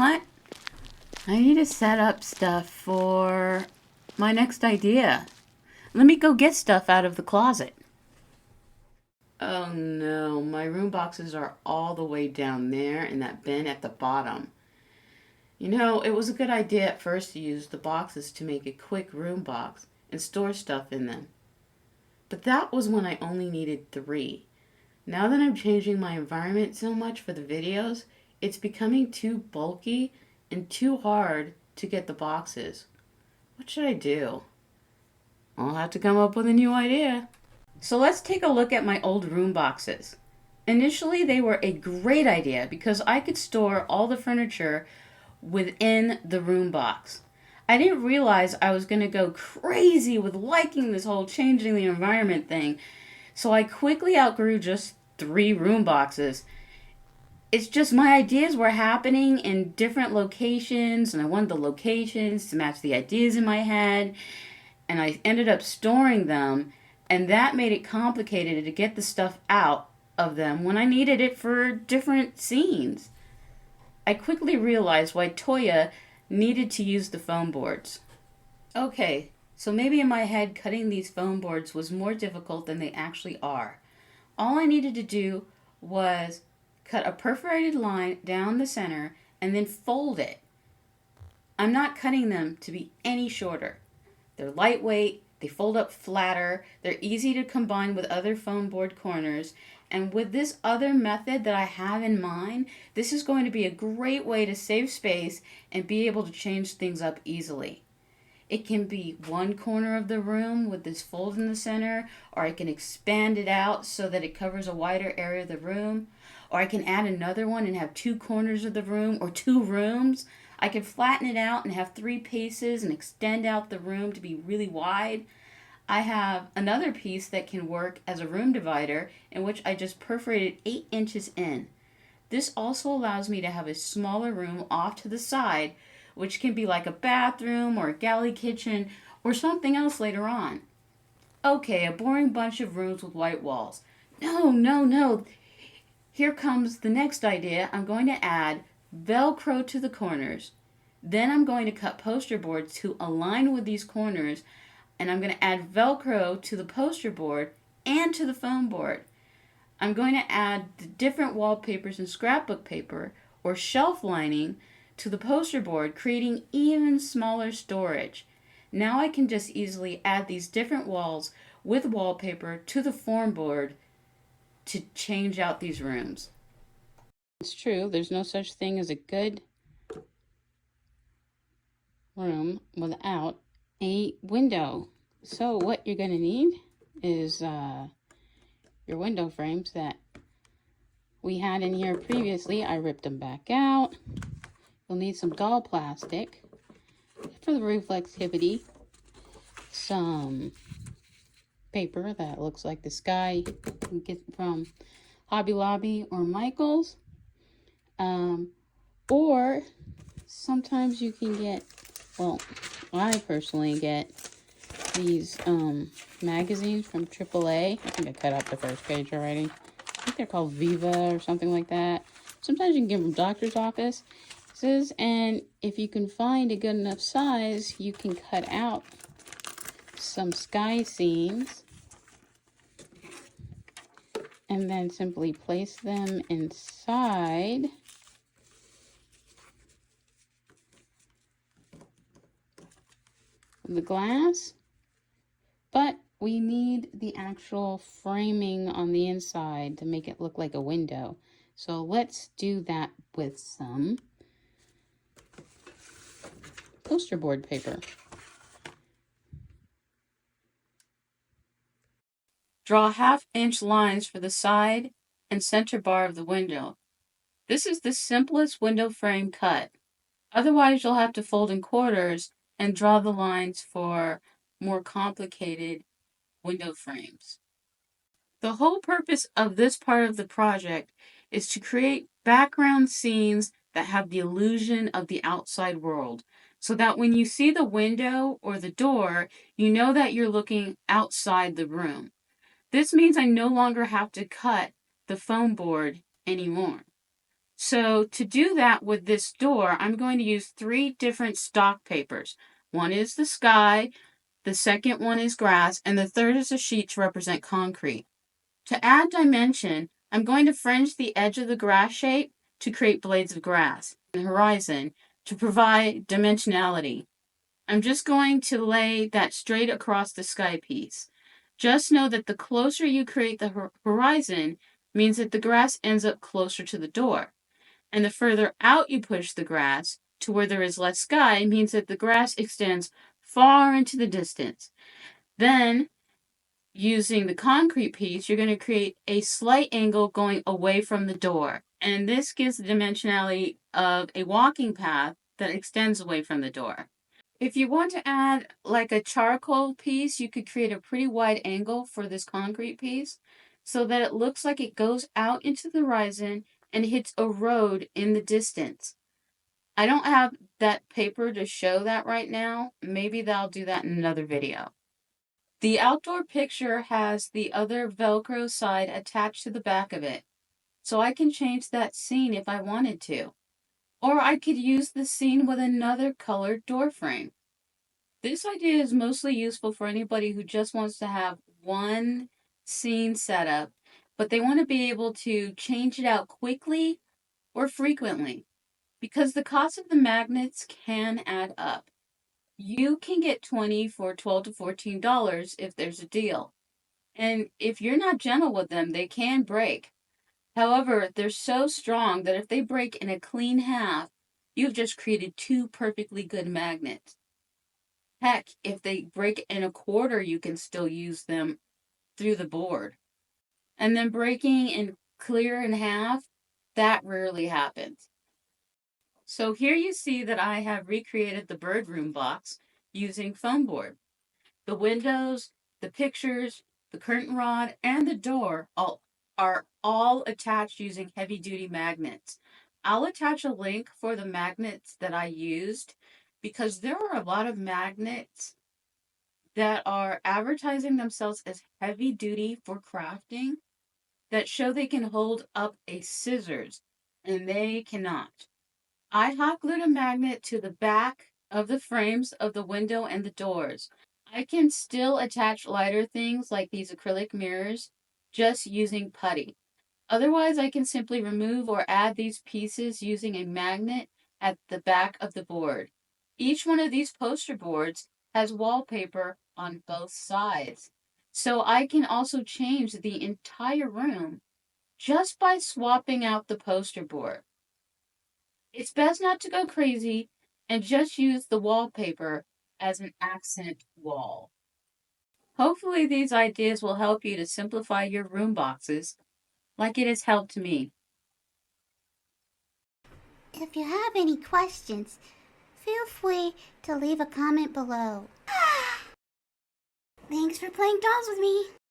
what? I need to set up stuff for my next idea. Let me go get stuff out of the closet. Oh no, my room boxes are all the way down there in that bin at the bottom. You know, it was a good idea at first to use the boxes to make a quick room box and store stuff in them. But that was when I only needed 3. Now that I'm changing my environment so much for the videos, it's becoming too bulky and too hard to get the boxes. What should I do? I'll have to come up with a new idea. So let's take a look at my old room boxes. Initially, they were a great idea because I could store all the furniture within the room box. I didn't realize I was going to go crazy with liking this whole changing the environment thing, so I quickly outgrew just 3 room boxes. It's just my ideas were happening in different locations, and I wanted the locations to match the ideas in my head, and I ended up storing them, and that made it complicated to get the stuff out of them when I needed it for different scenes. I quickly realized why Toya needed to use the foam boards. Okay, so maybe in my head cutting these foam boards was more difficult than they actually are. All I needed to do was cut a perforated line down the center and then fold it. I'm not cutting them to be any shorter. They're lightweight, they fold up flatter, they're easy to combine with other foam board corners, and with this other method that I have in mind, this is going to be a great way to save space and be able to change things up easily. It can be one corner of the room with this fold in the center, or I can expand it out so that it covers a wider area of the room, or I can add another one and have 2 corners of the room or 2 rooms. I can flatten it out and have 3 pieces and extend out the room to be really wide. I have another piece that can work as a room divider in which I just perforated 8 inches in. This also allows me to have a smaller room off to the side, which can be like a bathroom or a galley kitchen or something else later on. Okay, a boring bunch of rooms with white walls. No. Here comes the next idea. I'm going to add Velcro to the corners. Then I'm going to cut poster boards to align with these corners, and I'm going to add Velcro to the poster board and to the foam board. I'm going to add the different wallpapers and scrapbook paper or shelf lining to the poster board, creating even smaller storage. Now I can just easily add these different walls with wallpaper to the form board to change out these rooms. It's true, there's no such thing as a good room without a window. So what you're going to need is your window frames that we had in here previously. I ripped them back out. You'll need some doll plastic for the reflectivity, some paper that looks like the sky you can get from Hobby Lobby or Michael's, or sometimes you can get, well, I personally get these magazines from AAA. I think I cut out the first page already. I think they're called Viva or something like that. Sometimes you can get them from doctor's offices, and if you can find a good enough size, you can cut out some sky scenes and then simply place them inside the glass. But we need the actual framing on the inside to make it look like a window. So let's do that with some poster board paper. Draw 1/2-inch lines for the side and center bar of the window. This is the simplest window frame cut. Otherwise, you'll have to fold in quarters and draw the lines for more complicated window frames. The whole purpose of this part of the project is to create background scenes that have the illusion of the outside world, so that when you see the window or the door, you know that you're looking outside the room. This means I no longer have to cut the foam board anymore. So to do that with this door, I'm going to use 3 different stock papers. One is the sky, the second one is grass, and the third is a sheet to represent concrete. To add dimension, I'm going to fringe the edge of the grass shape to create blades of grass and the horizon to provide dimensionality. I'm just going to lay that straight across the sky piece. Just know that the closer you create the horizon means that the grass ends up closer to the door. And the further out you push the grass to where there is less sky means that the grass extends far into the distance. Then, using the concrete piece, you're going to create a slight angle going away from the door. And this gives the dimensionality of a walking path that extends away from the door. If you want to add like a charcoal piece, you could create a pretty wide angle for this concrete piece so that it looks like it goes out into the horizon and hits a road in the distance. I don't have that paper to show that right now. Maybe I'll do that in another video. The outdoor picture has the other Velcro side attached to the back of it, so I can change that scene if I wanted to. Or I could use the scene with another colored door frame. This idea is mostly useful for anybody who just wants to have one scene set up, but they want to be able to change it out quickly or frequently because the cost of the magnets can add up. You can get 20 for $12 to $14 if there's a deal. And if you're not gentle with them, they can break. However, they're so strong that if they break in a clean half, you've just created 2 perfectly good magnets. Heck, if they break in a quarter, you can still use them through the board. And then breaking and clear in half, that rarely happens. So here you see that I have recreated the bird room box using foam board. The windows, the pictures, the curtain rod, and the door are all attached using heavy duty magnets. I'll attach a link for the magnets that I used because there are a lot of magnets that are advertising themselves as heavy duty for crafting that show they can hold up a scissors, and they cannot. I hot glued a magnet to the back of the frames of the window and the doors. I can still attach lighter things like these acrylic mirrors just using putty. Otherwise, I can simply remove or add these pieces using a magnet at the back of the board. Each one of these poster boards has wallpaper on both sides. So I can also change the entire room just by swapping out the poster board. It's best not to go crazy and just use the wallpaper as an accent wall. Hopefully these ideas will help you to simplify your room boxes like it has helped me. If you have any questions, feel free to leave a comment below. Thanks for playing dolls with me.